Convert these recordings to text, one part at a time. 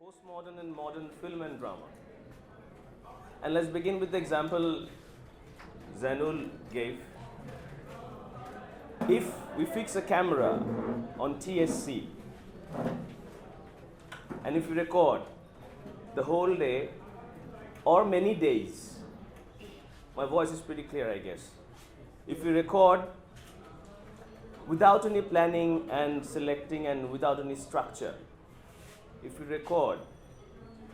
postmodern and modern film and drama. And let's begin with the example Zainul gave. If we fix a camera on TSC and if we record the whole day or many days, my voice is pretty clear, I guess. If we record without any planning and selecting and without any structure, if we record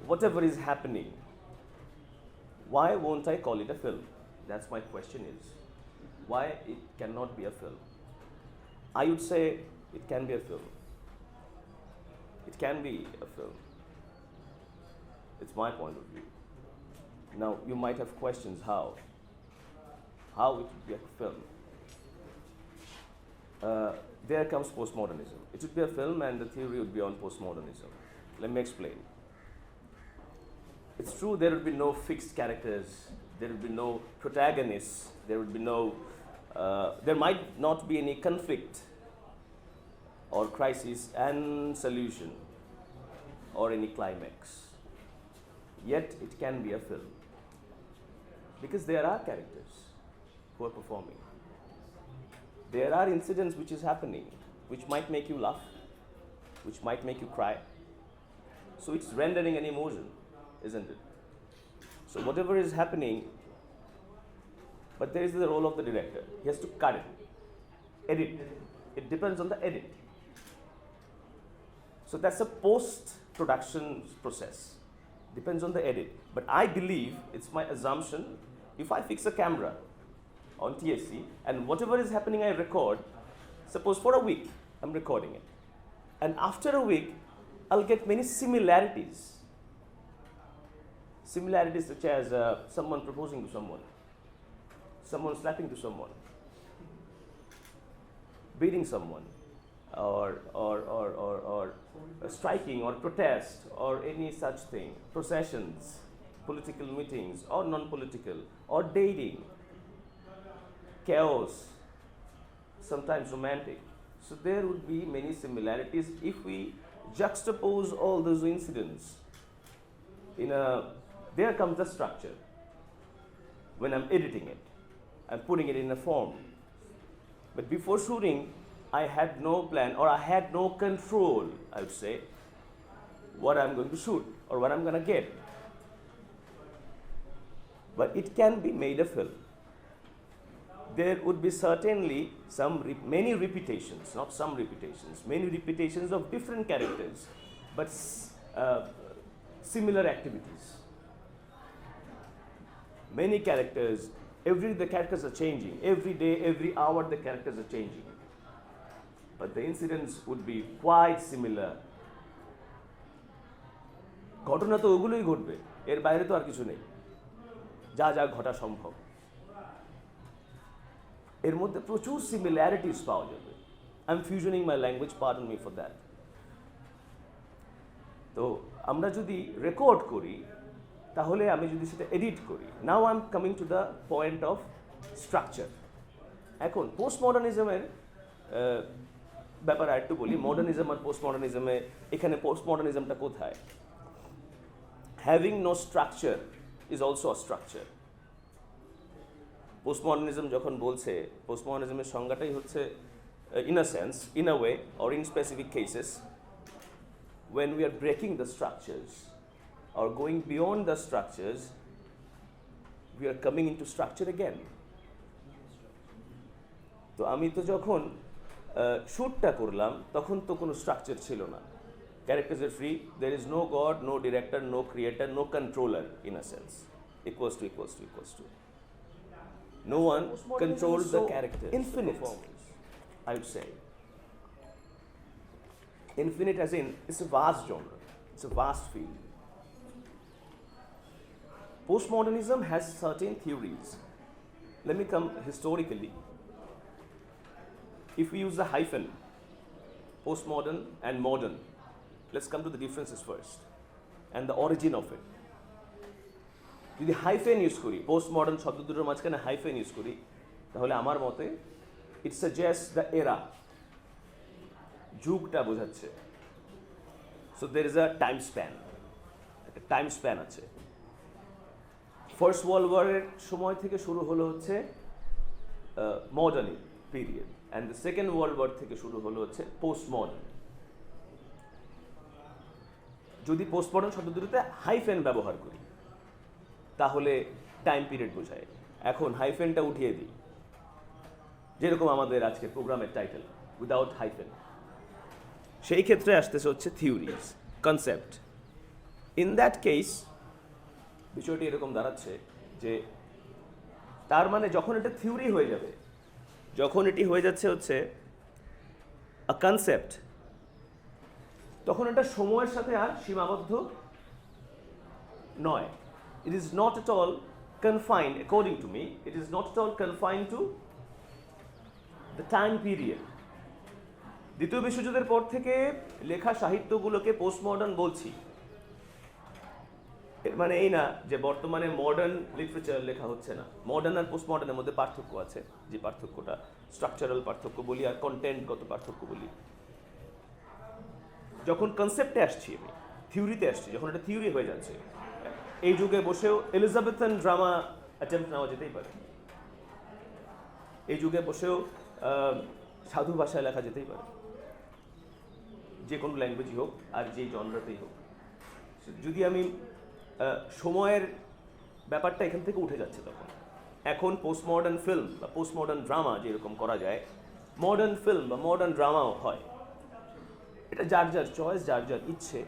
whatever is happening, why won't I call it a film? That's my question is. Why it cannot be a film? I would say it can be a film. It can be a film. It's my point of view. Now, you might have questions how. How it would be a film? There comes postmodernism. It would be a film and the theory would be on postmodernism. Let me explain. It's true there would be no fixed characters, there would be no protagonists, there would be no, there might not be any conflict or crisis and solution or any climax. Yet it can be a film because there are characters who are performing. There are incidents which is happening which might make you laugh, which might make you cry. So it's rendering an emotion, isn't it? So whatever is happening, but there is the role of the director. He has to cut it, edit. It depends on the edit. So that's a post-production process. Depends on the edit. But I believe, it's my assumption, if I fix a camera on TSC and whatever is happening I record, suppose for a week I'm recording it. And after a week, I'll get many similarities. Similarities such as someone proposing to someone, someone slapping to someone, beating someone, or striking or protest or any such thing, processions, political meetings or non-political, or dating, chaos, sometimes romantic. So there would be many similarities if we juxtapose all those incidents in a, there comes the structure. When I'm editing it, I'm putting it in a form. But before shooting, I had no plan or I had no control, I would say, what I'm going to shoot or what I'm going to get. But it can be made a film. There would be certainly many repetitions, not some repetitions, many repetitions of different characters, but similar activities. Many characters, the characters are changing. Every day, every hour, the characters are changing. But the incidents would be quite similar. ঘটনা তো ওগুলোই ঘটবে, এর বাইরে তো আর কিছু নেই, যা যা ঘটা সম্ভব। এর মধ্যে প্রচুর similarities পাওয়া যাবে। I'm fusioning my language, pardon me for that. তো আমরা যদি রেকর্ড করি, তাহলে আমি যদি সেটা এডিট করি, now I'm coming to the point of structure. এখন পোস্টমডার্নিজমের ব্যাপারে একটু বলি, মডার্নিজম আর পোস্টমডার্নিজমে এখানে পোস্টমডার্নিজমটা কোথায়? Having no structure is also a structure. Postmodernism যখন বলছে, postmodernismের সংজ্ঞাটাই হচ্ছে in a sense, in a way, or in specific cases, when we are breaking the structures or going beyond the structures, we are coming into structure again. তো আমি তো যখন শ্যুটটা করলাম তখন তো কোনো স্ট্রাকচার ছিল না। Characters are free, there is no God, no director, no creator, no controller in a sense. Equals to. No one controls the characters. Infinite, I would say. Infinite as in, it's a vast genre. It's a vast field. Postmodernism has certain theories. Let me come historically. If we use the hyphen, postmodern and modern, let's come to the differences first and the origin of it. যদি hyphen use করি, postmodern শব্দ দুটোর মাঝখানে hyphen use করি, তাহলে আমার মতে ইট suggest the এরা, যুগটা বোঝাচ্ছে। So there is a time span. Time span আছে। ফার্স্ট ওয়ার্ল্ড ওয়ারের সময় থেকে শুরু হলো হচ্ছে modern period, and the second world war থেকে শুরু হলো হচ্ছে পোস্ট মডার্ন। যদি পোস্ট মডার্ন শব্দ দুটোতে হাইফেন ব্যবহার করি তাহলে টাইম পিরিয়ড বোঝায়। এখন হাইফেনটা উঠিয়ে দিই, যেরকম আমাদের আজকে প্রোগ্রামের টাইটেল উইদাউট হাইফেন, সেই ক্ষেত্রে আসতেছে হচ্ছে theories, concept. In that case বিষয়টি এরকম দাঁড়াচ্ছে যে তার মানে যখন এটা থিওরি হয়ে যাবে, যখন এটি হয়ে যাচ্ছে হচ্ছে আ কনসেপ্ট, তখন এটা সময়ের সাথে আর সীমাবদ্ধ নয়। It is not at all confined, according to me, it is not at all confined to the time period. দ্বিতীয় বিশ্বযুদ্ধের পর থেকে লেখা সাহিত্যগুলোকে পোস্ট মডার্ন বলছি, এর মানে এই না যে বর্তমানে মডার্ন লিটারেচার লেখা হচ্ছে না। মডার্ন আর পোস্ট মডার্নের মধ্যে পার্থক্য আছে, যে পার্থক্যটা স্ট্রাকচারাল পার্থক্য বলি আর কন্টেন্টগত পার্থক্য বলি। যখন কনসেপ্টে আসছি, আমি থিওরিতে আসছি, যখন এটা থিওরি হয়ে যাচ্ছে, এই যুগে বসেও এলিজাবেথান ড্রামা অ্যাটেম্প্ট নেওয়া যেতেই পারে, এই যুগে বসেও সাধু ভাষায় লেখা যেতেই পারে, যে কোনো ল্যাঙ্গুয়েজই হোক আর যেই জনরাতেই হোক। যদি আমি সময়ের ব্যাপারটা এখান থেকে উঠে যাচ্ছে, তখন এখন পোস্ট মডার্ন ফিল্ম বা পোস্ট মডার্ন ড্রামা যেরকম করা যায়, মডার্ন ফিল্ম বা মডার্ন ড্রামাও হয়। এটা যার যার চয়েস, যার যার ইচ্ছে,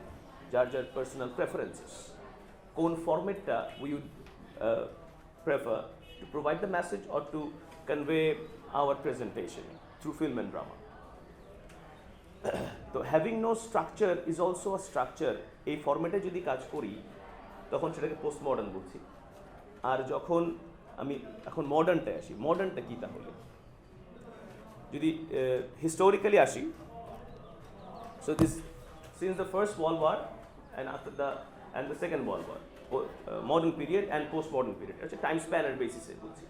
যার যার পার্সোনাল প্রেফারেন্সেস। কোন ফরম্যাটটা we would prefer to provide the message or to convey our presentation through film and drama. তো having no structure is also a structure. এই ফরম্যাটে যদি কাজ করি তখন সেটাকে পোস্ট মডার্ন বলছি। আর যখন আমি এখন মডার্নটায় আসি, মডার্নটা কী তাহলে? যদি হিস্টোরিক্যালি আসি, so this since the first world war and after the second world war, modern period and post modern period, it's a time spanner basis e bolchi.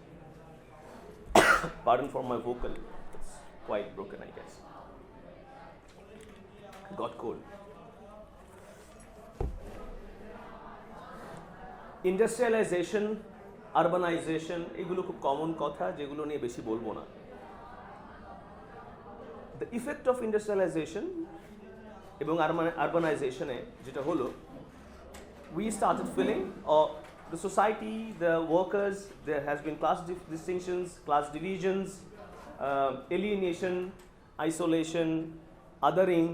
Pardon for my vocal, it's quite broken, I guess. Got cold. Industrialization, urbanization, এগুলো খুব common কথা, যেগুলো নিয়ে বেশি বলবো না। The effect of industrialization এবং urbanization যেটা হলো, we started feeling the society, the workers, there has been class distinctions, class divisions, alienation, isolation, othering,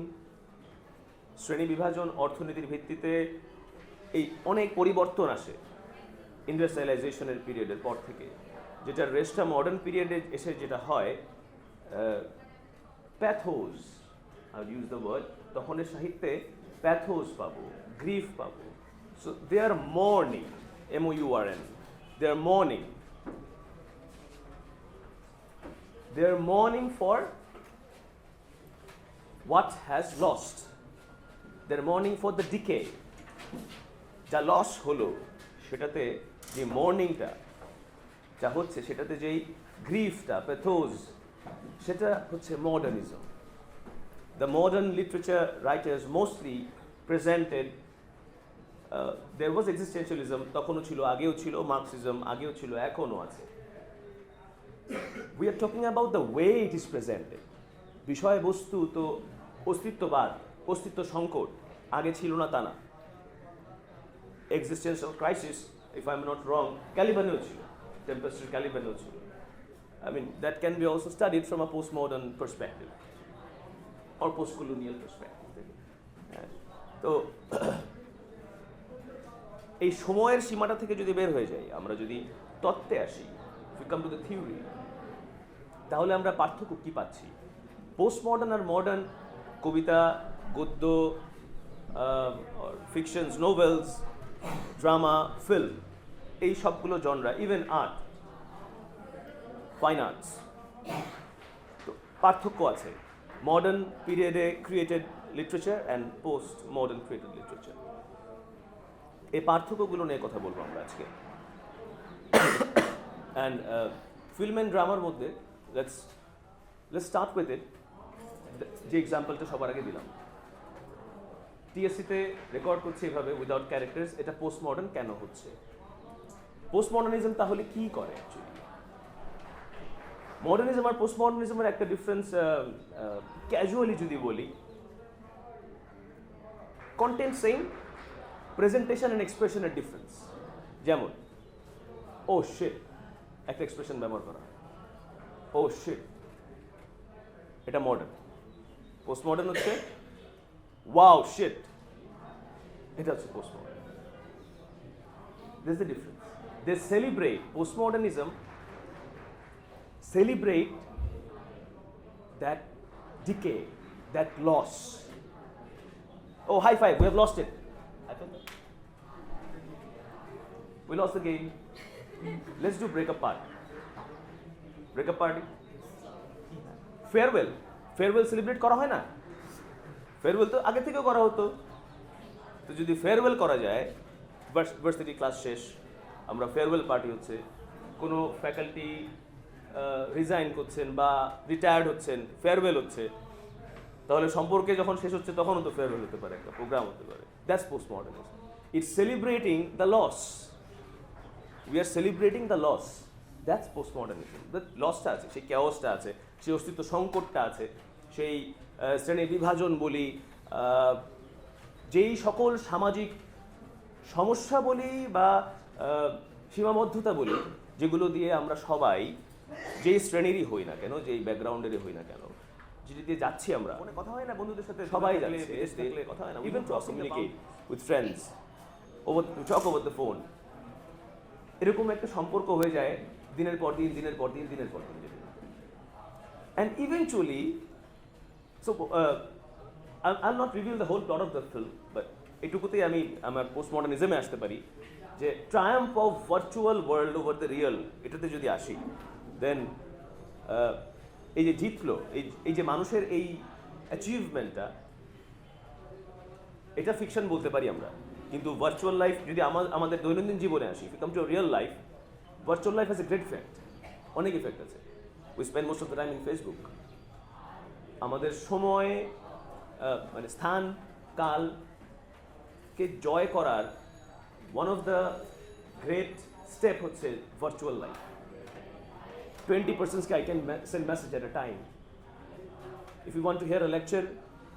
শ্রেণী বিভাজন, অর্থনীতির ভিত্তিতে এই অনেক পরিবর্তন আসে ইন্ডাস্ট্রিয়ালাইজেশনের পিরিয়ডের পর থেকে, যেটা রেস্টটা মডার্ন পিরিয়ডে এসে যেটা হয়, pathos, I would use the word, তখন এর সাহিত্যে প্যাথোস পাবো, গ্রিফ পাবো। So they are mourning, MOURN, they are mourning. They are mourning for what has lost. They are mourning for the decay. যা লস হলো সেটাতে যে মর্নিংটা যা হচ্ছে, সেটাতে যেই গ্রিফটা, প্যাথোস, সেটা হচ্ছে modernism. The modern literature writers mostly presented there was existentialism, তখনও ছিল, আগেও ছিল, মার্কসিজম আগেও ছিল, এখনও আছে। We are talking about the way it is presented. বিষয়বস্তু তো অস্তিত্ববাদ, অস্তিত্ব সংকট, আগে ছিল না তা না। Existential crisis, if I'm not wrong, ক্যালিবানেও ছিল, টেম্পেস্টের ক্যালিবানেও ছিল। I mean, that can be also studied from a postmodern perspective or post-colonial perspective. তো এই সময়ের সীমাটা থেকে যদি বের হয়ে যাই, আমরা যদি তত্ত্বে আসি, if we come to the theory, তাহলে আমরা পার্থক্য কি পাচ্ছি? পোস্ট মডার্ন আর মডার্ন কবিতা, গদ্য, ফিকশনস, নোভেলস, ড্রামা, ফিল্ম, এই সবগুলো genre, even art, fine arts, তো পার্থক্য আছে। মডার্ন পিরিয়ডে created literature and post modern created literature, এই পার্থক্যগুলো নিয়ে কথা বলবো আমরা আজকে। অ্যান্ড ফিল্ম অ্যান্ড ড্রামার মধ্যে লেটস স্টার্ট উইথ ইট, যে এক্সাম্পলটা সবার আগে দিলাম। টিএসসিতে রেকর্ড করছি এভাবে উইদাউট ক্যারেক্টার্স, এটা পোস্ট মডার্ন কেন হচ্ছে? পোস্ট মডার্নিজম তাহলে কি করে অ্যাকচুয়ালি? মডার্নিজম আর পোস্ট মডার্নিজমের একটা ডিফারেন্স ক্যাজুয়ালি যদি বলি, কন্টেন্ট সেম, প্রেজেন্টেশন অ্যান্ড এক্সপ্রেশনের ডিফারেন্স। যেমন ও শিট, একটা এক্সপ্রেশন ব্যবহার করা, ও শিট, এটা মডার্ন। পোস্ট মডার্ন হচ্ছে ওয়াও শিট, এটা হচ্ছে post modern. This the difference. They celebrate, post modernism celebrate that decay, that loss. Oh, high five, we have lost it. We lost the game. Let's do breakup party. Breakup party. Farewell. Farewell celebrate করা হয় না? Farewell তো আগে থেকেও করা হতো। তো যদি farewell করা যায়, ভার্সিটি ক্লাস শেষ, আমরা farewell পার্টি হচ্ছে, কোনো ফ্যাকাল্টি রিজাইন করছেন বা রিটায়ার্ড হচ্ছেন, ফেয়ারওয়েল হচ্ছে, তাহলে সম্পর্কে যখন শেষ হচ্ছে তখনও তো ফেয়ারওয়েল হতে পারে, একটা প্রোগ্রাম হতে পারে। That's post modernism. It's celebrating the loss. We are celebrating the loss. That's post modernism. The লসটা আছে, সেই ক্যাওসটা আছে, সেই অস্তিত্ব সংকটটা আছে, সেই শ্রেণী বিভাজন বলি, যেই সকল সামাজিক সমস্যা বলি বা সীমাবদ্ধতা বলি, যেগুলো দিয়ে আমরা সবাই যেই শ্রেণীরই হই না কেন, যেই ব্যাকগ্রাউন্ডেরই হই না কেন, যেটি দিয়ে যাচ্ছি আমরা, মনে কথা হয় না বন্ধুদের সাথে, সবাই যাচ্ছে, কথা হয় না, even to communicate with friends, talk over the phone, এরকম একটা সম্পর্ক হয়ে যায় দিনের পর দিন, দিনের পর দিন, দিনের পর দিন। And eventually, so I'll not reveal the whole plot of the film, but এটুকুতেই আমি আমার পোস্ট মডার্নিজমে আসতে পারি যে Triumph of virtual world over the real, এটাতে যদি আসি, দেন এই যে জিতলো, এই যে মানুষের এই অ্যাচিভমেন্টটা, এটা ফিকশন বলতে পারি আমরা, কিন্তু ভার্চুয়াল লাইফ যদি আমাদের দৈনন্দিন জীবনে আসি, come to real life, virtual life has a great effect, অনেক ইফেক্ট আছে। We spend most of the time in Facebook. আমাদের সময়, মানে স্থান কালকে জয় করার one of the great step হচ্ছে virtual life. 20% I can send message at a time. If you want to hear a lecture,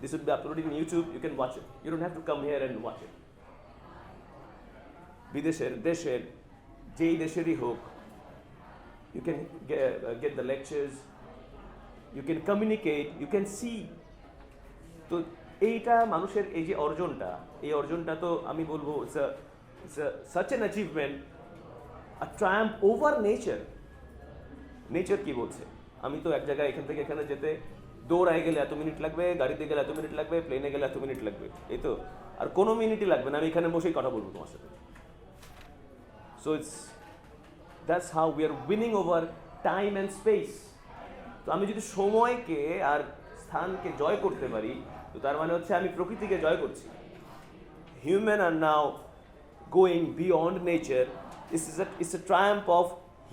this will be uploaded in YouTube, you can watch it. You don't have to come here and watch it. বিদেশের, দেশের, যেই দেশেরই হোক, you can get the lectures, you can communicate, you can see. তো এইটা মানুষের এই যে অর্জনটা, এই অর্জনটা তো আমি বলবো it's such an achievement, a triumph over nature. Nature কি বলছে? আমি তো এক জায়গায় এখান থেকে এখানে যেতে দৌড়ায় গেলে এত মিনিট লাগবে, গাড়িতে গেলে এত মিনিট লাগবে, প্লেনে গেলে এত মিনিট লাগবে, এই তো, আর কোনো মিনিটই লাগবে না, আমি এখানে বসেই কথা বলবো তোমার সাথে। So that's how we are winning over time and space. তো আমি যদি সময়কে আর স্থানকে জয় করতে পারি, তো তার মানে হচ্ছে আমি প্রকৃতিকে জয় করছি। Human R now going beyond nature. It's a triumph of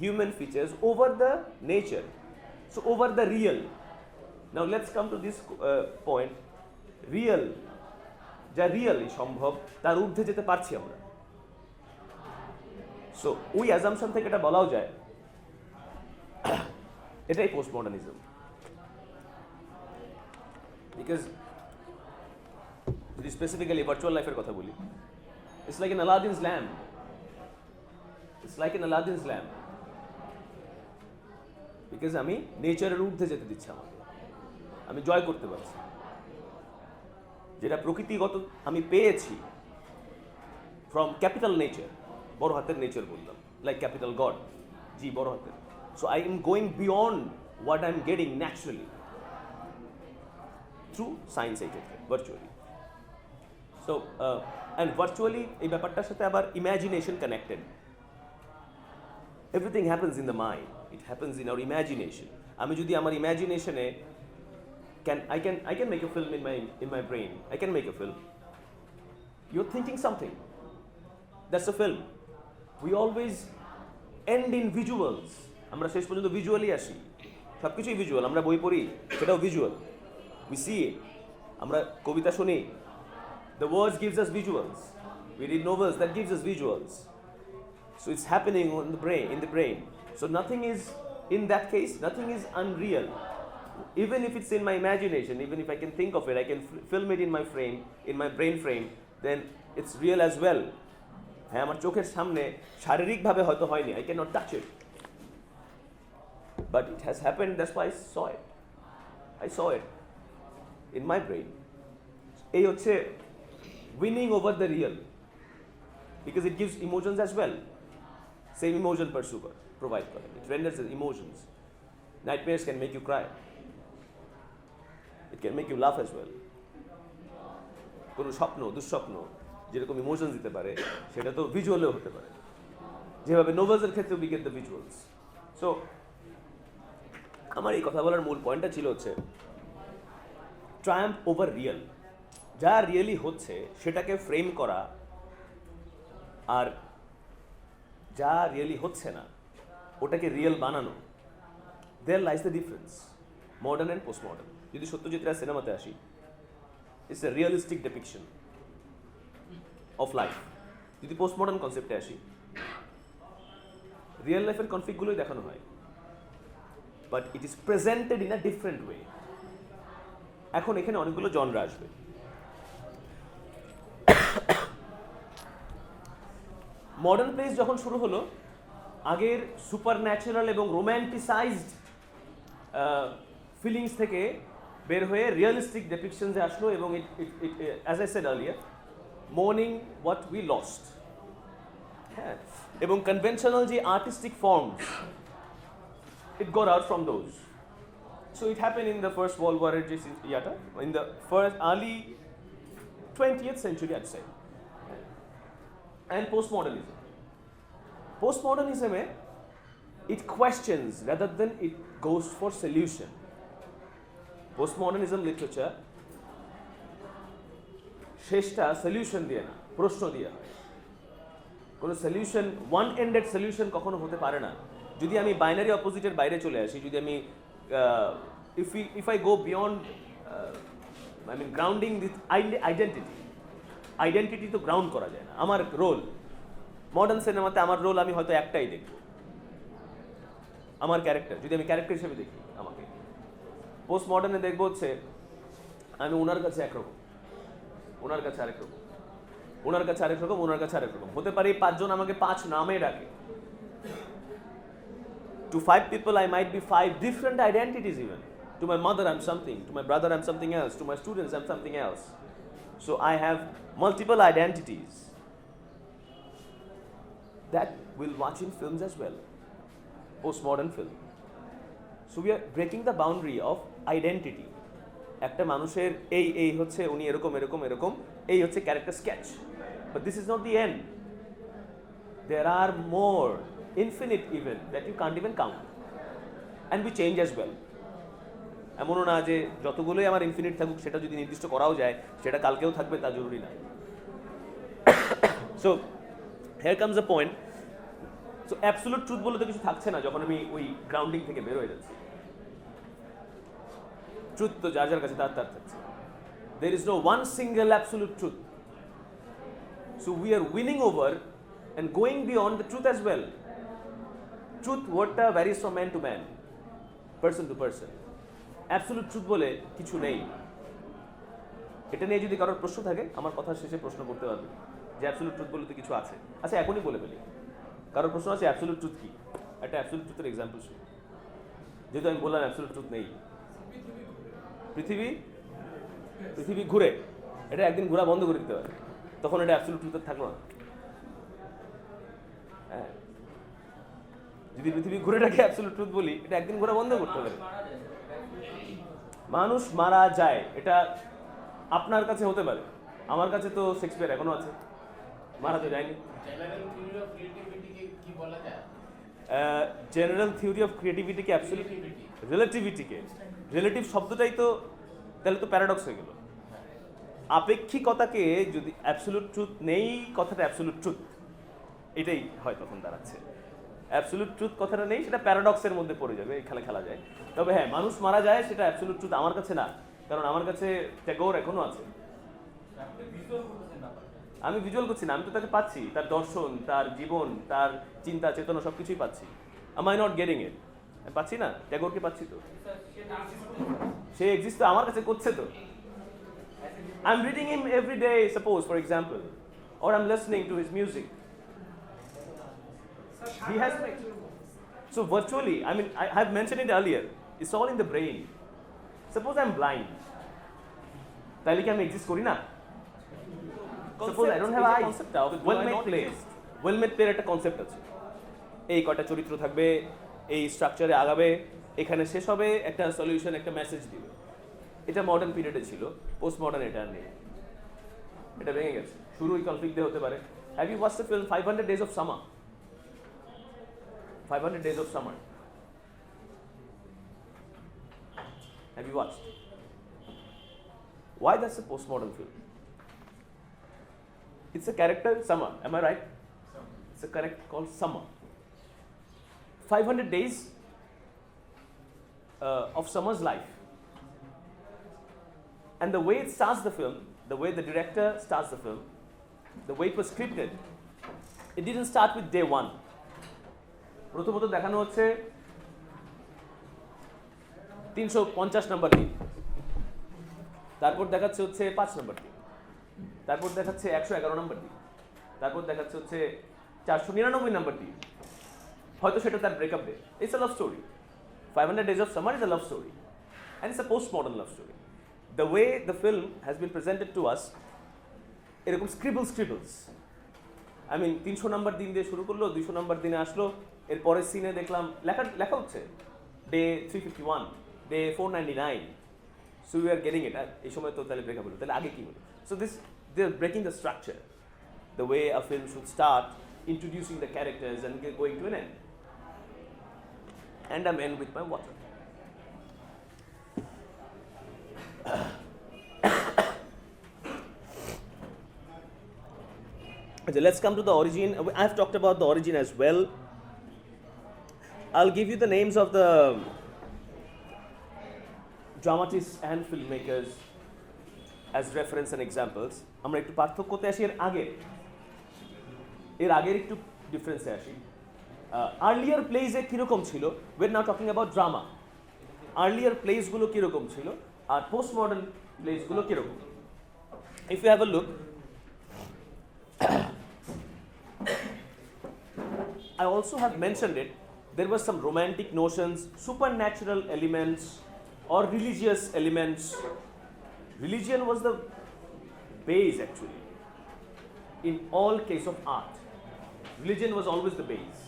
human features over the nature, so over the real. Now let's come to this point. Real, যা রিয়েলি সম্ভব তার ঊর্ধ্বে যেতে পারছি আমরা। সো ওই অ্যাজাম্পশন থেকে এটা বলাও যায় এটাই পোস্ট মডার্নিজম। বিকজ যদি স্পেসিফিক্যালি ভার্চুয়াল লাইফের কথা বলি, it's like an Aladdin's lamp. It's like an Aladdin's lamp. Because আমি নেচারের ঊর্ধ্বে যেতে দিচ্ছি আমাকে, আমি জয় করতে পারছি যেটা প্রকৃতিগত আমি পেয়েছি ফ্রম ক্যাপিটাল নেচার, বড় হাতের নেচার বললাম, লাইক ক্যাপিটাল গড, জি বড় হাতের। So I am going beyond what I am getting naturally through science, এই ক্ষেত্রে ভার্চুয়ালি। সো অ্যান্ড ভার্চুয়ালি এই ব্যাপারটার সাথে আবার imagination connected. Everything happens in the mind, it happens in our imagination. আমি যদি আমার ইম্যাজিনেশনে I can make a film in my brain. I can make a film. You're thinking something. That's a film. We always end in visuals. আমরা শেষ পর্যন্ত visually আসি, সব কিছুই visual. আমরা বই পড়ি, সেটাও ভিজুয়াল। We see it. আমরা কবিতা শুনি, The words gives us visuals. We read novels that gives us visuals. So it's happening in the brain. So nothing is, in that case, nothing is unreal. Even if it's in my imagination, even if I can think of it, I can film it in my frame, in my brain frame, then it's real as well. হ্যাঁ, আমার চোখের সামনে শারীরিকভাবে হয়তো হয়নি, I cannot touch it. But it has happened, that's why I saw it. I saw it in my brain. এই হচ্ছে winning over the real. Because it gives emotions as well. Same emotion pursue করে, provide করে. It renders the emotions. Nightmares can make you cry. It can make you laugh as well. কোনো স্বপ্ন, দুঃস্বপ্ন যেরকম emotions দিতে পারে সেটা তো ভিজুয়ালেও হতে পারে, যেভাবে নোভেলসের ক্ষেত্রে we get the visuals. So আমার এই কথা বলার মূল পয়েন্টটা ছিল হচ্ছে ট্রায়াম্প ওভার রিয়েল। যা রিয়েলি হচ্ছে সেটাকে ফ্রেম করা, আর যা রিয়েলি হচ্ছে না ওটাকে রিয়েল বানানো, there lies the difference modern and post modern. যদি সত্যজিৎ রায় সিনেমাতে আসি, it's a realistic depiction of life. যদি পোস্ট মডার্ন কনসেপ্টে আসি, রিয়েল লাইফের কনফ্লিক্টগুলোই দেখানো হয়, but it is presented in a different way. এখন এখানে অনেকগুলো জনরা আসবে। মডার্ন প্লেস যখন শুরু হলো, আগের সুপার ন্যাচারাল এবং রোম্যান্টিসাইজড ফিলিংস থেকে বের হয়ে রিয়েলিস্টিক ডেপিকশনসে আসলো, এবং as I said earlier, mourning what we lost. হ্যাঁ, এবং কনভেনশনাল যে artistic forms, it got out from those. So it happened in the First World War, in the first early 20th century, I'd say. And postmodernism. Postmodernism, it questions rather than it goes for solution. Postmodernism literature শেষটা solution দিয়ে না, প্রশ্ন দিয়ে হয়। কোনো solution, one ended solution কখনো হতে পারে না। যদি আমি বাইনারি অপোজিটের বাইরে চলে আসি, যদি আমি if I go beyond, I mean grounding this identity তো গ্রাউন্ড করা যায় না। আমার রোল মডার্ন সিনেমাতে, আমার রোল আমি হয়তো একটাই দেখব, আমার ক্যারেক্টার, যদি আমি ক্যারেক্টার হিসেবে দেখি আমাকে। পোস্ট মডার্নে দেখবো হচ্ছে আমি ওনার কাছে একরকম, ওনার কাছে আরেক রকম, ওনার কাছে আরেক রকম, ওনার কাছে আরেক রকম। হতে পারে পাঁচজন আমাকে পাঁচ নামে ডাকে। To 5 people I might be 5 different identities even. To my mother I'm something, to my brother I'm something else, to my students I'm something else. So I have multiple identities that we'll watch in films as well, postmodern film. So we are breaking the boundary of identity. একটা মানুষের এই হচ্ছে উনি এরকম এরকম এরকম, এই হচ্ছে character sketch, but this is not the end. There are more, infinite even, that you can't even count, and we change as well. এমনও না যে যতগুলোই আমার ইনফিনিট থাকুক সেটা যদি নির্দিষ্ট করাও যায় সেটা কালকেও থাকবে তা জরুরি না। So here comes the point. So absolute truth বলে তো কিছু থাকছে না যখন আমি ওই গ্রাউন্ডিং থেকে বের হয়ে যাচ্ছি। ট্রুথ তো যার যার কাছে তার থাকছে। There is no one single absolute truth. So we are winning over and going beyond the truth as well. Truth wordটা varies from man to man, person to person. Absolute truth বলে কিছু নেই। এটা নিয়ে যদি কারোর প্রশ্ন থাকে, আমার কথা শেষে প্রশ্ন করতে পারবে যে অ্যাবসলিউট ট্রুথ বলে তো কিছু আছে। আচ্ছা, এখনই বলে ফেলি, কারোর প্রশ্ন আছে অ্যাবসলিউট ট্রুথ কি? একটা অ্যাবসলিউট ট্রুথের এক্সাম্পল শুনি। যেহেতু আমি বললাম অ্যাবসলিউট ট্রুথ নেই, পৃথিবী ঘুরে, এটা একদিন ঘোরা বন্ধ করে দিতে পারে, তখন এটা অ্যাবসলিউট ট্রুথ থাকলো না। হ্যাঁ, যদি পৃথিবী ঘুরেটাকে অ্যাবসলিউট ট্রুথ বলি, এটা একদিন ঘোরা বন্ধ করতে পারে। মানুষ মারা যায়, এটা আপনার কাছে হতে পারে, আমার কাছে তো শেক্সপিয়ার এখনো আছে, মারা তো যায়নি। জেনারেল থিওরি অফ ক্রিয়েটিভিটিকে অ্যাবসলিউট, রিলেটিভিটিকে, রিলেটিভ শব্দটাই তো তাহলে তো প্যারাডক্স হয়ে গেল। আপেক্ষিকতাকে যদি অ্যাবসলিউট ট্রুথ নেই, কথাটা অ্যাবসলিউট ট্রুথ, এটাই হয় তখন দাঁড়াচ্ছে। অ্যাবসলিউট ট্রুথ কথাটা নেই, সেটা প্যারাডক্সের মধ্যে পড়ে যাবে, খেলা যায়। তবে হ্যাঁ, মানুষ মারা যায় সেটা অ্যাবসলিউট ট্রুথ আমার কাছে না, কারণ আমার কাছে ট্যাগোর এখনো আছে। আমি ভিজুয়াল করছি না, আমি তো তাকে পাচ্ছি, তার দর্শন, তার জীবন, তার চিন্তা চেতনা সব কিছুই পাচ্ছি। am I not getting it? আমি পাচ্ছি না, ট্যাগোরকে পাচ্ছি তো, সে এক্সিস্ট তো আমার কাছে করছে তো। I'm reading him every day, suppose, for example, or I'm listening to his music. He has made. So virtually, I mean, I have mentioned it earlier, it's all in the brain. Suppose I'm blind. তাহলে কি আমি exist করি না? Suppose I don't have eyes. Well-made plays. Well-made player একটা concept আছে। এই কয়টা চরিত্র থাকবে, এই স্ট্রাকচারে আগাবে, এখানে শেষ হবে, একটা সলিউশন, একটা মেসেজ দিবে। এটা মডার্ন পিরিয়ডে ছিল, পোস্ট মডার্ন এটা নেই, এটা ভেঙে গেছে। শুরুই কনফ্লিক্ট দিয়ে হতে পারে। Have you watched the film 500 Days of Summer? 500 Days of Summer. Have you watched? Why that's a postmodern film? It's a character, Summer. Am I right? It's a character called Summer. 500 days of Summer's life. And the way it starts the film, the way the director starts the film, the way it was scripted, it didn't start with day one. প্রথমত দেখানো হচ্ছে 350 নম্বর দিন, তারপর দেখাচ্ছে হচ্ছে 5 নম্বর দিন, তারপর দেখাচ্ছে 111 নম্বর দিন, তারপর দেখাচ্ছে হচ্ছে 499 নম্বর দিন, হয়তো সেটা তার breakup day. It's a love story. 500 Days of Summer is a love story, and it's a postmodern love story. The way the film has been presented to us, এরকম scribbles. I mean 300 নম্বর দিন দিয়ে শুরু করলো, 200 নম্বর দিনে আসলো, এর পরের সিনে দেখলাম লেখা হচ্ছে day 351, day 499. So we are getting it. এই সময় তো তাহলে ব্রেকআপ হলো, তাহলে আগে কি হলো? So they are breaking the structure, the way a film should start, introducing the characters and going to an end. And I'm end with my water. Okay, let's come to the origin. I've talked about the origin as well. I'll give you the names of the dramatists and filmmakers as reference and examples. আমরা একটু পার্থক্যতে আসি, এর আগের একটু ডিফারেন্সে আসি। Earlier প্লেজে কীরকম ছিল, we're now talking about drama. Earlier প্লেসগুলো কীরকম ছিল আর পোস্ট মডার্ন প্লেসগুলো কীরকম? If you have a look, I also have mentioned it, there were some romantic notions, supernatural elements or religious elements. Religion was the base actually in all case of art. Religion was always the base.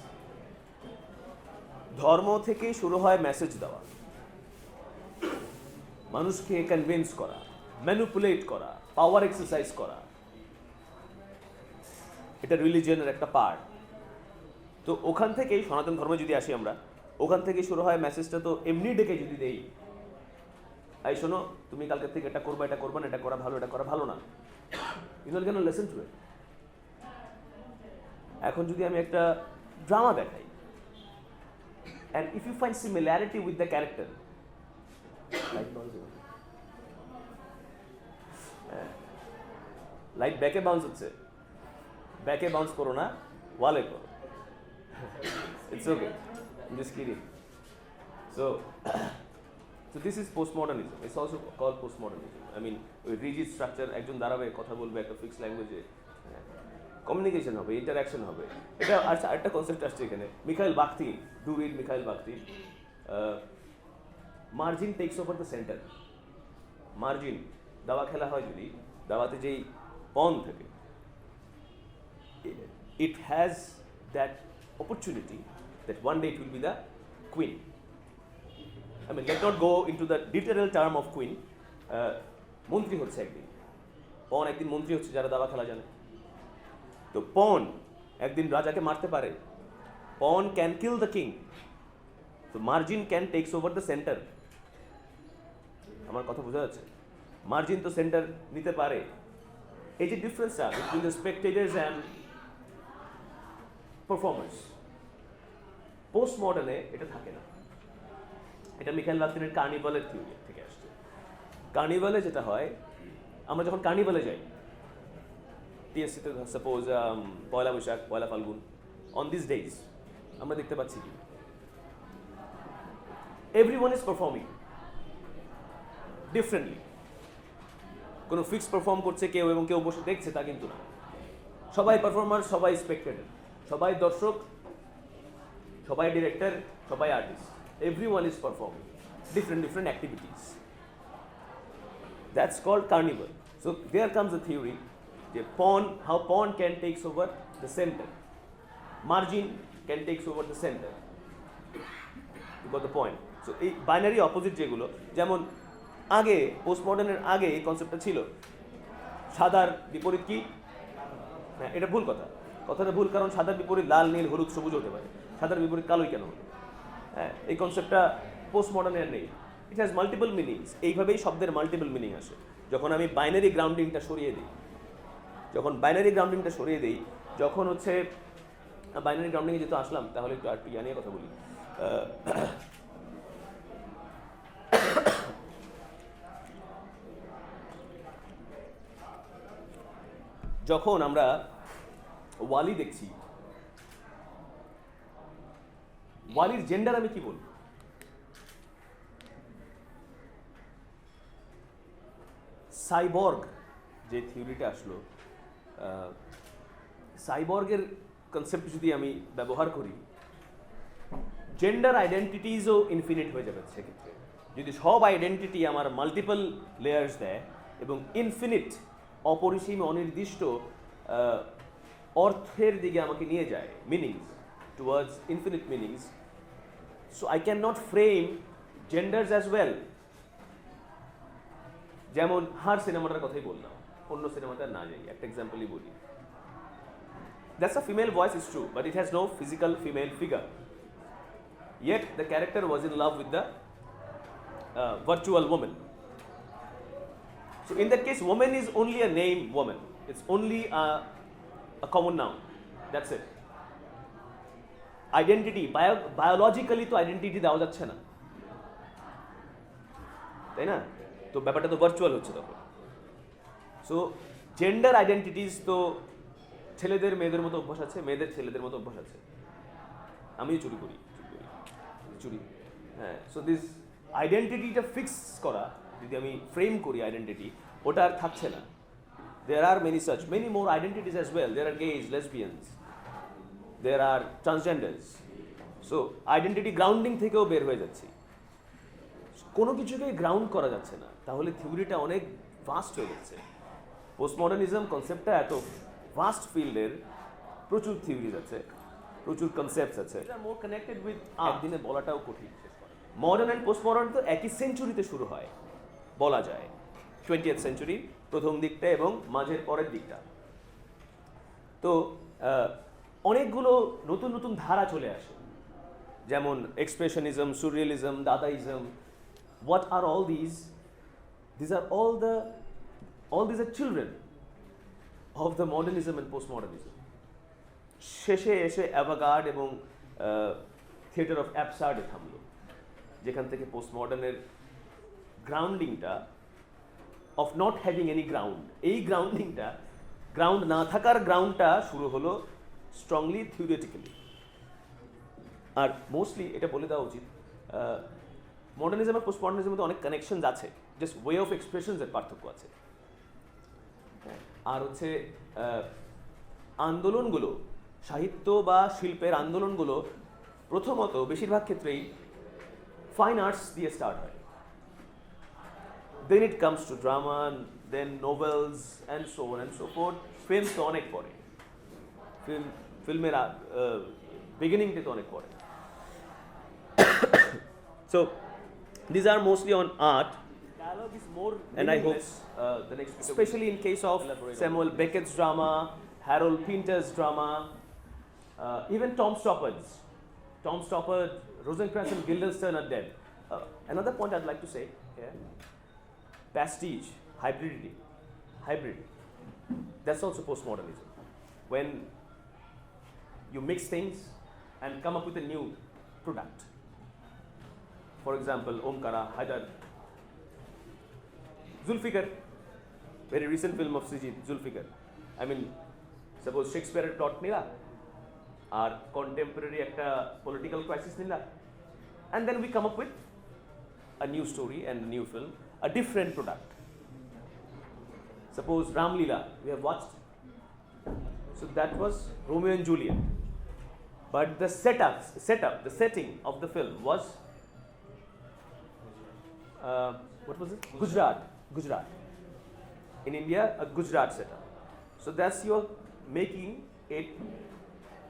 ধর্ম থেকে শুরু হয় message দেওয়া, মানুষকে convince করা, manipulate করা, পাওয়ার exercise করা, এটা রিলিজিয়নের একটা পার্ট। তো ওখান থেকেই সনাতন ধর্মে যদি আসি আমরা, ওখান থেকে শুরু হয় মেসেজটা। তো এমনি ডেকে যদি দেই, এই শোনো তুমি কালকে থেকে এটা করবা, এটা করবা না, এটা করা ভালো, এটা করা ভালো না, you not gonna listen to it. এখন যদি আমি একটা ড্রামা দেখাই, and if you find similarity with the character, light ব্যাকে বাউন্স হচ্ছে, ব্যাকে বাউন্স করো না, ওয়ালে করো। It's okay. I'm just kidding. So this is postmodernism. It's also called postmodernism. I mean, rigid structure, একজন দাঁড়াবে, কথা বলবে একটা ফিক্সড ল্যাঙ্গুয়েজে, কমিউনিকেশন হবে, ইন্টারাকশন হবে। এটা আরেকটা কনসেপ্ট আসছে এখানে, Mikhail Bakhtin, do read Mikhail Bakhtin, margin takes over the centre. Margin, দাবা খেলা হয় যদি, দাবাতে যেই পন থাকে, it has that opportunity that one day it will be the queen. I mean, let's not go into the literal term of queen. মন্ত্রী হচ্ছে একদিন, পন একদিন মন্ত্রী হচ্ছে, যারা দাবা খেলা জানে। তো পন একদিন রাজাকে মারতে পারে, পন ক্যান কিল দ্য কিং। তো margin can tax over the centre. আমার কথা বোঝা যাচ্ছে? মার্জিন তো সেন্টার নিতে পারে। এই যে ডিফারেন্সটা between the spectators and performers, post মডার্নে এটা থাকে না। এটা মিখাইল বাখতিনের কার্নিভালের থিওরি থেকে আসছে। কার্নিভালে যেটা হয়, আমরা যখন কার্নিভালে যাই, টিএসসিতে suppose Poila Baishakh, Poila Falgun, on this days আমরা দেখতে পাচ্ছি কি এভরিওয়ান ইজ পারফর্মিং ডিফারেন্টলি। কোনো ফিক্সড পারফর্ম করছে কেউ এবং কেউ বসে দেখছে তা কিন্তু না। সবাই পারফর্মার, সবাই স্পেক্টেটর, সবাই দর্শক, সবাই ডিরেক্টর, সবাই artist. Everyone is performing different activities. That's called carnival. So there comes the theory, how pawn can takes over the center, margin can takes over the center. You got the point? So এই binary opposite যেগুলো, যেমন আগে post মডার্নের আগে এই কনসেপ্টটা ছিল সাদার বিপরীত কি, হ্যাঁ এটা ভুল কথা, কথাটা ভুল, কারণ সাদার বিপরীত লাল, নীল, হলুদ, সবুজ হতে পারে, সাদার বিপরীত কালোই কেন হলো? হ্যাঁ, এই কনসেপ্টটা পোস্ট মডার্নের নেই। It has multiple meanings. এইভাবেই শব্দের মাল্টিপল মিনিং আসে যখন আমি বাইনারি গ্রাউন্ডিংটা সরিয়ে দিই। যখন হচ্ছে বাইনারি গ্রাউন্ডিংয়ে যেহেতু আসলাম, তাহলে একটু আর নিয়ে কথা বলি। যখন আমরা ওয়ালি দেখছি, ওয়ালির জেন্ডার আমি কি বলবো? সাইবর্গ যে থিওরিটা আসলো, সাইবর্গের কনসেপ্ট যদি আমি ব্যবহার করি, জেন্ডার আইডেন্টিটিসও ইনফিনিট হয়ে যাবে সেক্ষেত্রে। যদি সব আইডেন্টিটি আমার মাল্টিপল লেয়ার্স দেয় এবং ইনফিনিট, অপরিসীম, অনির্দিষ্ট অর্থের দিকে আমাকে নিয়ে যায়, meanings towards infinite meanings, so I can not frame genders as well. যেমন হার সিনেমাটার কথাই বললাম, অন্য সিনেমাটা না যাই, একটা এক্সাম্পলই বলি। That's a female voice, is true, but it has no physical female figure. Yet the character was in love with the virtual woman. So in that case, woman is only a name woman. It's only a common noun. That's it. Identity, biologically তো identity দেওয়া যাচ্ছে না, তাই না? তো ব্যাপারটা তো virtual হচ্ছে তখন। সো জেন্ডার আইডেন্টিটিস তো ছেলেদের মেয়েদের মতো অভ্যাস আছে, মেয়েদের ছেলেদের মতো অভ্যাস আছে। আমিও চুরি করি, হ্যাঁ। সো দিস আইডেন্টিটিটা ফিক্স করা, যদি আমি ফ্রেম করি আইডেন্টিটি, ওটা আর থাকছে না। There are many more identities as well. There are gays, lesbians, there are transgenders. So identity grounding থেকেও বের হয়ে যাচ্ছি, কোনো কিছুকেই গ্রাউন্ড করা যাচ্ছে না, তাহলে থিওরিটা অনেক ভাস্ট হয়ে যাচ্ছে। পোস্টমডার্নিজম কনসেপ্টটা এত ভাস্ট ফিল্ডের, প্রচুর থিওরিজ আছে, প্রচুর কনসেপ্টস আছে, মোর কানেক্টেড উইথ, একদিনে বলাটাও কঠিন। মডার্ন অ্যান্ড পোস্টমডার্ন তো একই সেঞ্চুরিতে শুরু হয় বলা যায়, 20th সেঞ্চুরির প্রথম দিকটা এবং মাঝের পরের দিকটা। তো অনেকগুলো নতুন নতুন ধারা চলে আসে, যেমন expressionism, surrealism, দাদাইজম। What are all these? These are all these are children of the modernism and postmodernism. শেষে এসে avant-garde এবং থিয়েটার অফ অ্যাবসার্ডে থামলো, যেখান থেকে পোস্টমডার্নের গ্রাউন্ডিংটা of not having any ground, এই গ্রাউন্ডিংটা, গ্রাউন্ড না থাকার গ্রাউন্ডটা শুরু হলো স্ট্রংলি থিওরিটিক্যালি। আর মোস্টলি এটা বলে দেওয়া উচিত, মডার্নিজম আর পোস্টমডার্নিজমের মধ্যে অনেক কানেকশনস আছে, জাস্ট ওয়ে অফ এক্সপ্রেশনসের পার্থক্য আছে। আর হচ্ছে আন্দোলনগুলো, সাহিত্য বা শিল্পের আন্দোলনগুলো প্রথমত বেশিরভাগ ক্ষেত্রেই ফাইন আর্টস দিয়ে স্টার্ট হয়, then it comes to drama, then novels and so on and so forth. Film তো অনেক পরে, ফিল্মের বিগিনিংটা তো অনেক পরে। So these are mostly on art. Dialogue is more, and I hope the next, especially in case of Samuel Beckett's drama, Harold Pinter's drama, even Tom Stoppard, Rosencrantz and Guildenstern are dead. Another point I'd like to say here, pastiche, hybrid, that's also postmodernism. When you mix things and come up with a new product. For example, Omkara, Haidar, Zulfikar, very recent film of Srijit, Zulfikar. I mean, suppose শেক্সপিয়ারের plot নিলা আর contemporary একটা political crisis নিলা, and then we come up with a new story and a new film, a different product. Suppose Ramlila, we have watched. So that was Romeo and Juliet. But the the setting of the film was what was it? Gujarat. In India, a Gujarat setup. So that's your making it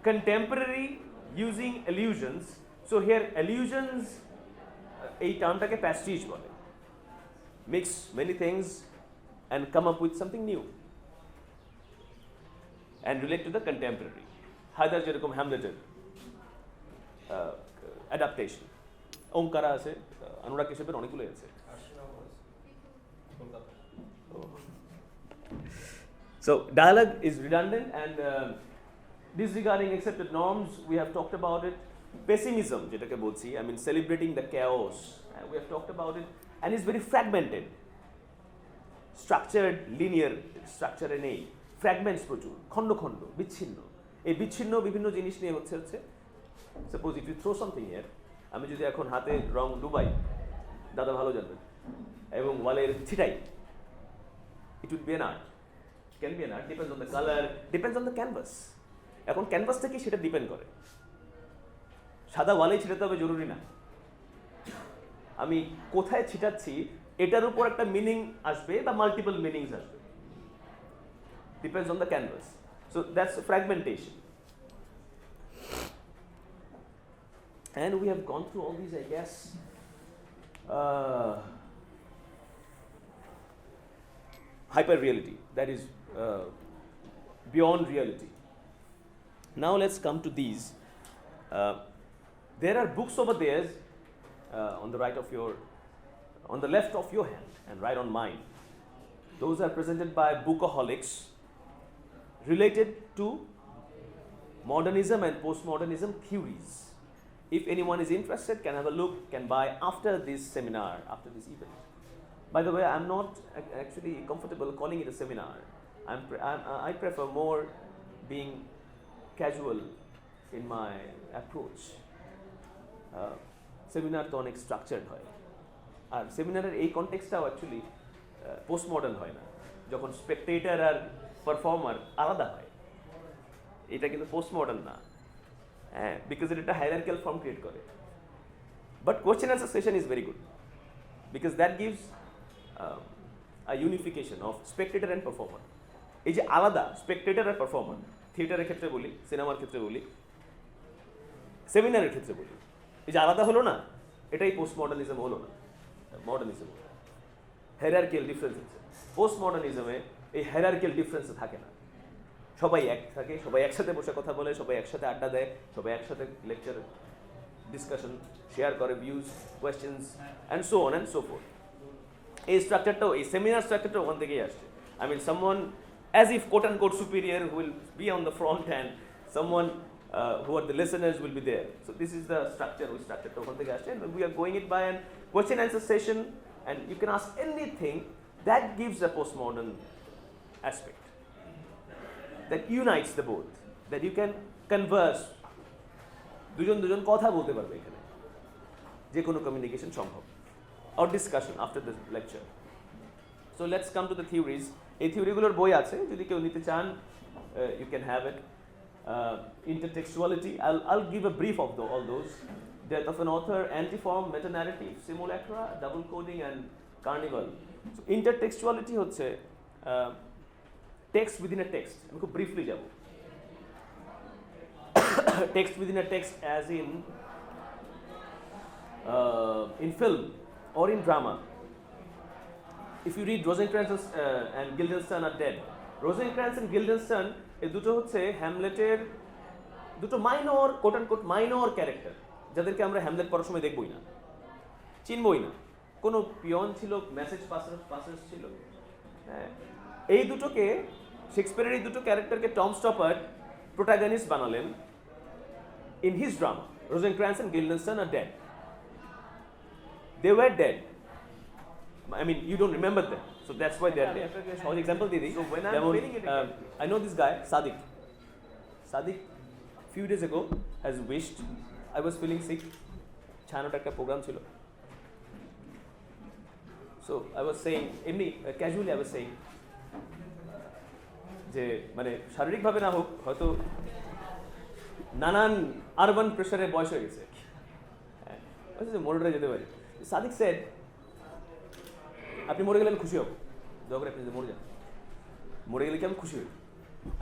contemporary using allusions. So here allusions, এই টার্মটাকে প্যাস্টিজ বলে, mix many things and come up with something new and relate to the contemporary. Haider যেরকম হ্যামলেটের adaptation, ওমকারা আছে, অনুরাগ কাশ্যপের অনেকগুলো আছে। So dialogue is redundant and disregarding accepted norms, we have talked about it. Pessimism, যেটাকে বলছি, I mean celebrating the chaos, we have talked about it, and it's very fragmented. Structured, linear structure নেই, fragments প্রচুর, খণ্ড খণ্ড, বিচ্ছিন্ন। এই বিচ্ছিন্ন বিভিন্ন জিনিস নিয়ে হচ্ছে suppose if you throw something here, আমি যদি এখন হাতে রং ডুবাই, দাদা ভালো জানবেন, এবং ওয়ালের ছিটাই, it would be an art. It can be an art, depends on the color, depends on the canvas. এখন ক্যানভাস থেকে সেটা ডিপেন্ড করে, সাদা ওয়ালেই ছিটাতে হবে জরুরি না। আমি কোথায় ছিটাচ্ছি এটার উপর একটা মিনিং আসবে বা মাল্টিপল মিনিংস আসবে, depends on the canvas. So that's fragmentation. And we have gone through all these, I guess. Hyper reality, that is beyond reality. Now let's come to these. There are books over there on the right of your, on the left of your hand and right on mine. Those are presented by Bookaholics, related to modernism and postmodernism theories. If anyone is interested, can have a look, can buy after this seminar, after this event. By the way, I'm not actually comfortable calling it a seminar. I prefer more being casual in my approach. Seminar তো অনেক structured হয়, আর সেমিনারের এই কনটেক্সটটাও actually postmodern হয় না, যখন Spectator আর performer আলাদা হয়। এটা কিন্তু পোস্টমডার্ন না, হ্যাঁ, বিকজ এটা একটা হায়ারার্কিয়াল ফর্ম ক্রিয়েট করে। But question answer session is very good because that gives a unification of Spectator and performer. এই যে আলাদা স্পেকটেটর আর পারফর্মার, থিয়েটারের ক্ষেত্রে বলি, সিনেমার ক্ষেত্রে বলি, সেমিনারের ক্ষেত্রে বলি, এই যে আলাদা হলো না, এটাই পোস্ট মডার্নিজম হলো না, মডার্নিজম হলো। হায়ারার্কিয়াল ডিফারেন্স আছে। পোস্ট মডার্নিজমে এই হায়ারার্কিয়াল ডিফারেন্স থাকে না, সবাই এক থাকে, সবাই একসাথে বসে কথা বলে, সবাই একসাথে আড্ডা দেয়, সবাই একসাথে লেকচার ডিসকাশন শেয়ার করে, views, questions and so on and so forth. এই স্ট্রাকচারটাও, এই সেমিনার স্ট্রাকচারটা ওখান থেকেই আসছে। I mean someone as if quote unquote superior who will be on the front and someone who are the listeners will be there. So this is the structure, we structured and we are going it by a question answer session, and you can ask anything. That gives a postmodern aspect that unites the both, that you can converse, দুজন কথা বলতে পারবে এখানে, যে কোনো communication সম্ভব, or discussion after the lecture. So let's come to the theories. এই থিওরিগুলোর বই আছে, যদি কেউ নিতে চান, you can have it. Intertextuality, I'll give a brief of all those. Death of an author, antiform, meta-narrative, simulacra, double coding and carnival. So intertextuality হচ্ছে text within a text. আমি খুব briefly যাব। Text within a text as in film or in drama. If you read Rosencrantz and Guildenstern are dead. Rosencrantz and Guildenstern এই দুটো হচ্ছে হ্যামলেটের দুটো minor, quote and quote minor character, যাদেরকে আমরা হ্যামলেট পড়ার সময় দেখবই না, চিনবই না। কোনো পিয়ন ছিল, মেসেজ পাসার্স ছিল, হ্যাঁ। এই দুটোকে, শেক্সপিয়ারের এই দুটো ক্যারেক্টারকে টম স্টপার্ট প্রোটাগনিস্ট বানালেন in his drama. Rosencrantz and Guildenstern are dead. They were dead. I mean, you don't remember them, so that's why they're dead. For example, Didi, so when I'm reading it again, I know this guy, Sadiq. Sadiq few days ago has wished, I was feeling sick, Chhayanaut একটা programme ছিল, so I was saying এমনি casually I was saying যে মানে শারীরিকভাবে না হোক হয়তো নানান আরবান প্রেশারে বয়স হয়ে গেছে, মরে যেতে পারি। সাদিক সেড, আপনি মরে গেলে আমি খুশি হব, দয়া করে আপনি যদি মরে যান, মরে গেলে কি আমি খুশি হই।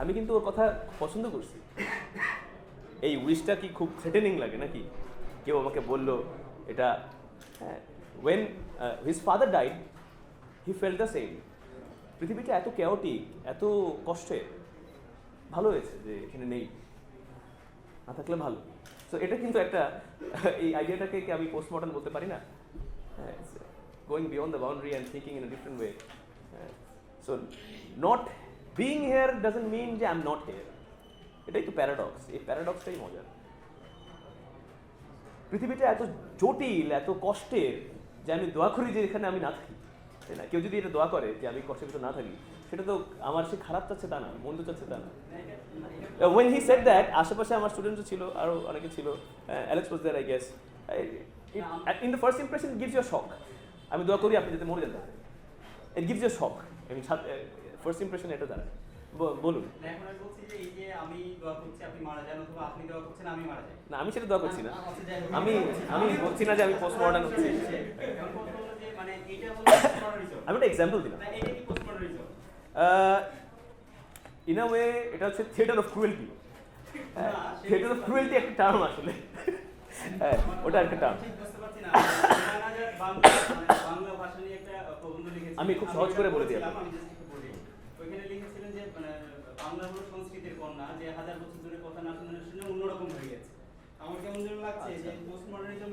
আমি কিন্তু ওর কথা পছন্দ করছি। এই উইশটা কি খুব থ্রেটেনিং লাগে নাকি? কেউ আমাকে বলল এটা, when his father died he felt the same. পৃথিবীটা এত chaotic, এত কষ্টে, ভালো হয়েছে যে এখানে নেই, না থাকলে ভালো। সো এটা কিন্তু একটা এই আইডিয়াটাকে কি আমি পোস্টমডার্ন বলতে পারি না? Going beyond the boundary and thinking in a different way. So not being here doesn't mean যে I'm not here. এটাই তো প্যারাডক্স, এই প্যারাডক্সটাই মজার। পৃথিবীটা এত জটিল, এত কষ্টের যে আমি দোয়া করি যে এখানে আমি না থাকি, তাই না? কেউ যদি এটা দোয়া করে যে আমি কষ্টের ভিতরে না থাকি, সেটা তো আমার সে খারাপ চাচ্ছে তা না, মন্দ চাচ্ছে তা না। When he said that, আশেপাশে আমার স্টুডেন্টও ছিল, আরও অনেকে ছিল, Alex was there I guess. In the first impression it gives you a shock. আমি দোয়া করি আপনি যাতে মরে যান, it gives you a shock. I mean first impression এটা দাঁড়ায়। বলুন। এখন আমি বলছি যে এই যে আমি দোয়া করছি আপনি মারা যান, অথবা আপনি দোয়া করছেন আমি মারা যাই। না, আমি সেটা দোয়া করছি না, আমি বলছি না যে আমি পোস্টমডার্ন হচ্ছি। মানে এটা হলো পোস্টমডার্নিজম। আমি একটা এক্সাম্পল দিলাম। এটা কি পোস্টমডার্নিজম? ইন আ ওয়ে এটা হচ্ছে theatre of cruelty. Theatre of cruelty একটা টার্ম আসলে, ওটা একটা টার্ম। ঠিক বুঝতে পারছি না। বাংলা ভাষা নিয়ে একটা প্রবন্ধ লিখেছি, আমি খুব সহজ করে বলে দিই। আমি জাস্ট একটু বলি। ওইখানে লিখেছিলেন যে বাংলা হলো সংস্কৃতির কন্যা, যে হাজার বছর ধরে কথা না শুনে শুনে অন্যরকম হয়ে গেছে। আমার কেমন যেন লাগছে যে পোস্টমডার্নিজম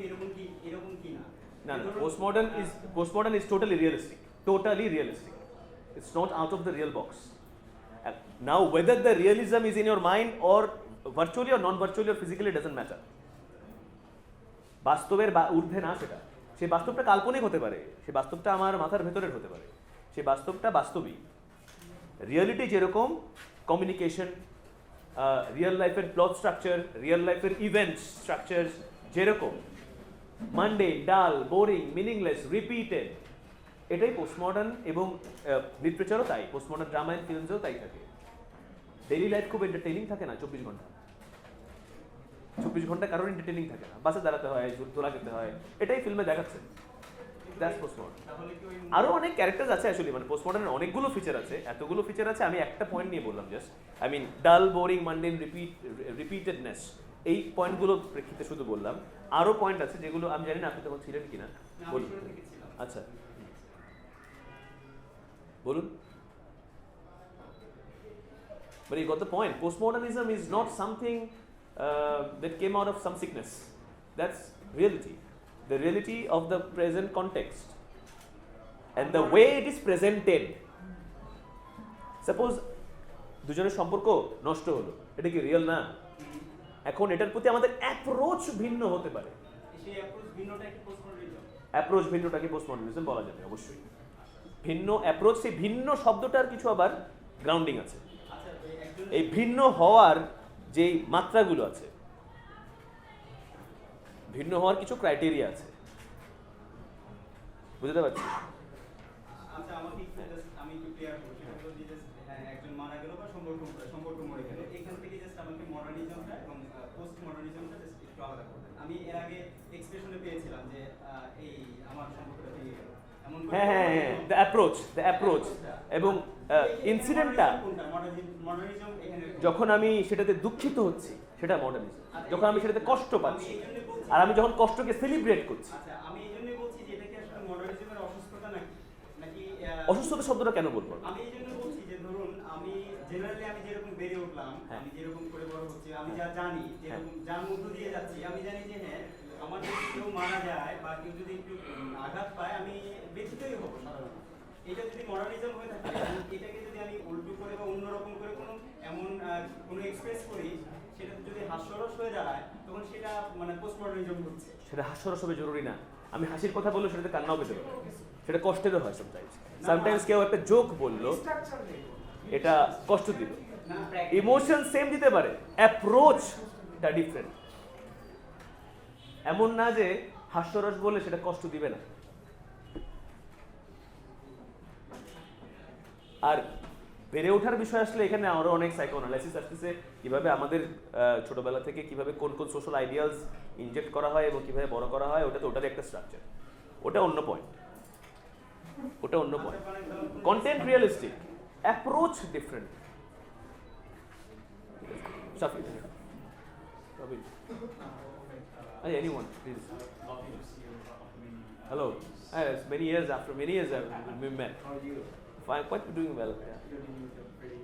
এরকম কি না? না, postmodern is totally realistic. Totally realistic. It's not out of the real box. And now whether the realism is in your mind or virtually or non-virtually or physically doesn't matter. বাস্তবের ঊর্ধ্বে না সেটা, সেই বাস্তবটা কাল্পনিক হতে পারে, সেই বাস্তবটা আমার মাথার ভেতরের হতে পারে, সেই বাস্তবটা বাস্তবিক। রিয়েলিটি যেরকম, কমিউনিকেশন, রিয়েল লাইফের প্লট স্ট্রাকচার, রিয়েল লাইফের ইভেন্ট স্ট্রাকচার যেরকম, মানডে, ডাল, বোরিং, মিনিংলেস, রিপিটেড, এটাই পোস্টমডার্ন। এবং লিটারেচারও তাই, পোস্টমডার্ন ড্রামা অ্যান্ড ফিল্মসেও তাই থাকে। ডেইলি লাইফ খুব এন্টারটেইনিং থাকে না 24 ঘন্টা, 24 ঘন্টা কারোর এন্টারটেইনিং থাকে না, বাসে দাঁড়াতে হয়, দোলা খেতে হয়, এটাই ফিল্মে দেখাচ্ছে। That's postmodern. আরও অনেক ক্যারেক্টার আছে অ্যাকচুয়ালি, মানে পোস্টমডার্নের অনেকগুলো ফিচার আছে, এতগুলো ফিচার আছে, আমি একটা পয়েন্ট নিয়ে বললাম জাস্ট। আই মিন ডাল, বোরিং, মানডেন, রিপিটেডনেস, এই পয়েন্টগুলো প্রেক্ষিতে শুধু বললাম। আরও পয়েন্ট আছে যেগুলো আমি জানি না আপনি তখন ছিলেন কিনা, বলুন। আচ্ছা বলুন। But you got the point. Postmodernism is not something that came out of some sickness. That's reality. The reality of the present context. And the way it is presented. Suppose দুজনের সম্পর্ক নষ্ট হলো, এটা কি রিয়েল না? এখন এটার প্রতি আমাদের অ্যাপ্রোচ ভিন্ন হতে পারে। সেই অ্যাপ্রোচ ভিন্নটা কি পোস্টমডার্নিজম? অ্যাপ্রোচ ভিন্নটাকে পোস্টমডার্নিজম বলা যাবে অবশ্যই। ভিন্ন অ্যাপ্রোচ, সেই ভিন্ন শব্দটার কিছু আবার গ্রাউন্ডিং আছে। এই ভিন্ন হওয়ার যেই মাত্রাগুলো আছে, ভিন্ন হওয়ার কিছু ক্রাইটেরিয়া আছে, বুঝতে পারছি? আচ্ছা, আমাকে আমি একটু ক্লিয়ার করছি, সেটা হলো যে একজন মারা গেল বা সম্পর্ক মরে গেল, এখান থেকে জাস্ট আমাকে মডার্নিজমটা এবং পোস্ট মডার্নিজমটা জাস্ট একটু আলাদা করবেন। আমি এর আগে এক্সপ্রেশনে পেয়েছিলাম যে এই আমার সম্পর্কটা ভেঙে গেল, এমন দ্য অ্যাপ্রোচ এবং ইনসিডেন্টটা, যখন আমি সেটাতে দুঃখিত হচ্ছি সেটা মডার্নিজম, যখন আমি সেটাতে কষ্ট পাচ্ছি আর আমি যখন কষ্টকে সেলিব্রেট করছি। আচ্ছা, আমি এইজন্যই বলছি যে এটা কি আসলে মডার্নিজমের অসুস্থতা নাকি অসুস্থতা শব্দটা কেন বলবো? আমি এইজন্য বলছি যে ধরুন আমি জেনারেলি আমি যেরকম বেড়ে উঠলাম, আমি যেরকম করে বড় হচ্ছি, আমি যা জানি, যেরকম যার মধ্য দিয়ে যাচ্ছি, আমি জানি যে হ্যাঁ আমার যদি কেউ মারা যায় বা কেউ যদি একটু আঘাত পায়, আমি ব্যথিতই হবো সাধারণত। এটা যদি মডার্নিজম হয়ে থাকে, এটাকে যদি আমি উল্টো করে বা অন্যরকম করে কোনো এক্সপ্রেস করি, সেটা যদি হাস্যরস হয়ে দাঁড়ায়, তখন সেটা মানে পোস্টমডার্নিজম হচ্ছে। সেটা হাস্যরস হবে জরুরি না। আমি হাসির কথা বললে সেটাতে কান্নাও পেতে পারে, সেটা কষ্টেরও হয় সামটাইমস। কেউ একটা জোক বললো, এটা কষ্ট দিল, ইমোশন সেম দিতে পারে, অ্যাপ্রোচটা ডিফারেন্ট। এমন না যে হাস্যরস বলে সেটা কষ্ট দিবে না। আর বেড়ে ওঠার বিষয় আসলে এখানে আরো অনেক সাইকোঅ্যানালাইসিস আসতেছে, কিভাবে আমাদের ছোটবেলা থেকে কিভাবে কোন কোন সোশ্যাল আইডিয়ালস ইনজেক্ট করা হয় এবং কিভাবে বড় করা হয়, ওটা তো ওটার একটা স্ট্রাকচার, ওটা অন্য পয়েন্ট, ওটা অন্য point. Content realistic, approach different. Shafir. Robin. Hey, anyone, please. Hello. Yes, many years we met. How are you? Fine, quite doing well. Yeah. You're dealing with a very,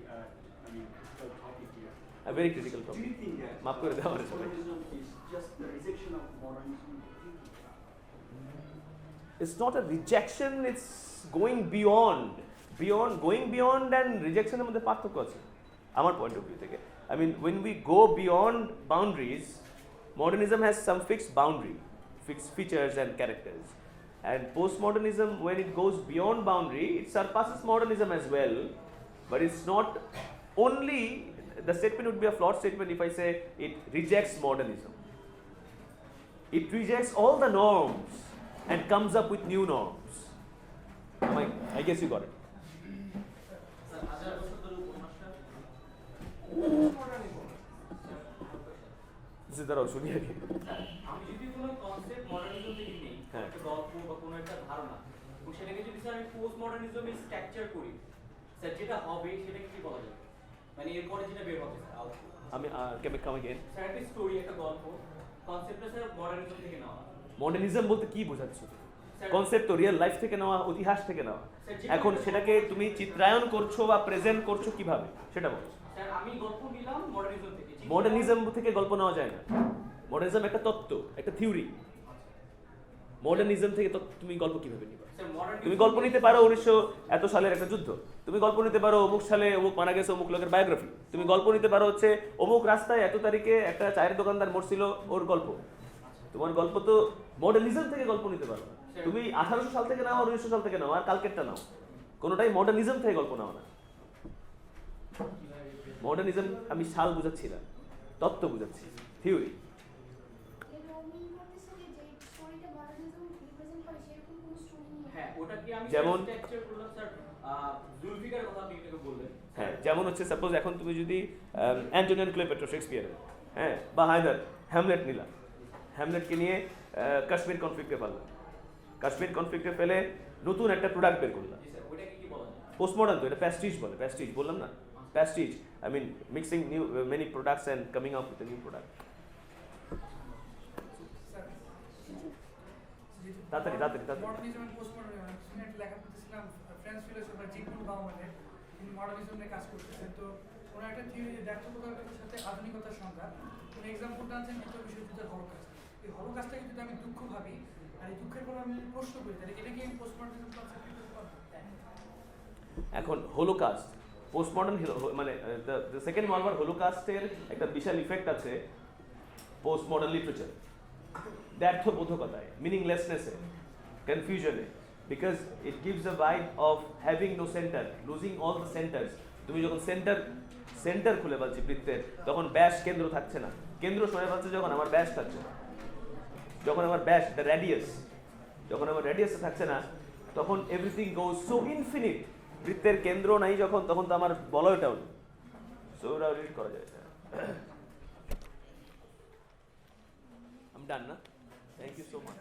critical topic here. A very critical Do topic. you think that माफ कर दो हमारे समय। postmodernism is just the rejection of modernism? It's not a rejection, it's going beyond. Going beyond and rejection এর মধ্যে পার্থক্য আছে আমার পয়েন্ট অফ ভিউ থেকে। I mean, when we go beyond boundaries, modernism has some fixed boundary, fixed features and characters. And postmodernism, when it goes beyond boundary, it surpasses modernism as well. But it's not only, the statement would be a flawed statement if I say it rejects modernism. It rejects all the norms and comes up with new norms. I guess you got it. দাঁড়াও শুনি আগে। আমি যদি কোনো concept modernism থেকে নেই, একটা গল্প বা কোনো একটা ধারণা, এবং সেটাকে যদি স্যার আমি পোস্ট মডার্নিজমে স্ট্রাকচার করি, স্যার যেটা হবে সেটা কি বলা যাবে, মানে এরপরে যেটা বের হবে স্যার আউটপুট। আমি কাম अगेन। স্যার একটা স্টোরি, একটা গল্প, কনসেপ্টটা স্যার মডার্নিজম থেকে নেওয়া। মডার্নিজম বলতে কি বোঝাচ্ছ? কনসেপ্ট তো রিয়েল লাইফ থেকে নেওয়া, ইতিহাস থেকে নেওয়া। এখন সেটাকে তুমি চিত্রায়ন করছো বা প্রেজেন্ট করছো কিভাবে সেটা বলো। স্যার আমি গল্প নিলাম মডার্নিজম থেকে। মডার্নিজম থেকে গল্প নেওয়া যায় না। মডার্নিজম একটা তত্ত্ব, একটা থিওরি। মডার্নিজম থেকে তুমি গল্প কিভাবে নিবে? তুমি গল্প নিতে পারো 1900 এত সালের একটা যুদ্ধ, তুমি গল্প নিতে পারো অমুক সালে অমুক মারা গেছে অমুক লোকের বায়োগ্রাফি, তুমি গল্প নিতে পারো হচ্ছে অমুক রাস্তায় এত তারিখে একটা চায়ের দোকানদার মরছিল ওর গল্প। তোমার গল্প তো মডার্নিজম থেকে গল্প নিতে পারো। তুমি 1800 সাল থেকে নাও, 1900 সাল থেকে নাও, আর কালকেরটা নাও, কোনোটাই মডার্নিজম থেকে গল্প নাও না। মডার্নিজম আমি সাল বুঝাচ্ছি না, তত্ত্ব বুঝাচ্ছি, থিওরি। যেমন হ্যাঁ, যেমন হচ্ছে সাপোজ এখন তুমি যদি অ্যান্টোনিও ক্লেওপেট্রা শেক্সপিয়ারের, হ্যাঁ, বা হায়দার হ্যামলেট নিলাম, হ্যামলেটকে নিয়ে কাশ্মীর কনফ্লিক্টে ফেললাম, কাশ্মীর কনফ্লিক্টে ফেলে নতুন একটা প্রোডাক্ট বের করলাম। পোস্টমডার্ন তো, এটা প্যাস্টিজ বলে, প্যাস্টিজ বললাম না, প্যাস্টিজ, I mean mixing new many products and coming up with a new product. তাড়াতাড়ি। মডার্নিজম এন্ড পোস্টমডার্নিজম সিনেট লেখা করতেছিলাম, ফ্রেঞ্চ ফিলোসোফার জিগমুন্ড বাউমানের, তিনি মডার্নিজম নিয়ে কাজ করতেছেন। তো ওনার একটা থিওরি যে দ্ব্যর্থবোধকতার সাথে আধুনিকতার সংজ্ঞা, উনি এক্সাম্পল টানছেন দ্বিতীয় বিশ্বযুদ্ধের হলোকাস্ট। এই হলোকাস্টটাকে যদি আমি দুঃখ ভাবি আর এই দুঃখের পর আমি প্রশ্ন করি, তাহলে এটা কি পোস্টমডার্নিজম কনসেপ্ট? এখন হলোকাস্ট পোস্টমডার্ন মানে দ্য সেকেন্ড ওয়ার্ল্ড ওয়ার হলোকাস্টের একটা বিশাল ইফেক্ট আছে পোস্টমডার্ন লিটারেচার, দ্ব্যর্থবোধকতায়, মিনিংলেসনেসে, কনফিউশনে, because it gives a vibe of having no centre, losing all the centres. তুমি যখন সেন্টার খুলে ফেলছি বৃত্তের, তখন ব্যাস কেন্দ্র থাকছে না, কেন্দ্র সরে ফেলছে যখন আমার ব্যাস থাকছে না, যখন আমার ব্যাস দ্য রেডিয়াস, যখন আমার রেডিয়াস থাকছে না, তখন এভরিথিং গোজ সো ইনফিনিট। বৃত্তের কেন্দ্র নাই যখন, তখন তো আমার বলয়টাও নেই, সো ওটা রিড করা যায়। I'm done, na? Thank you so much.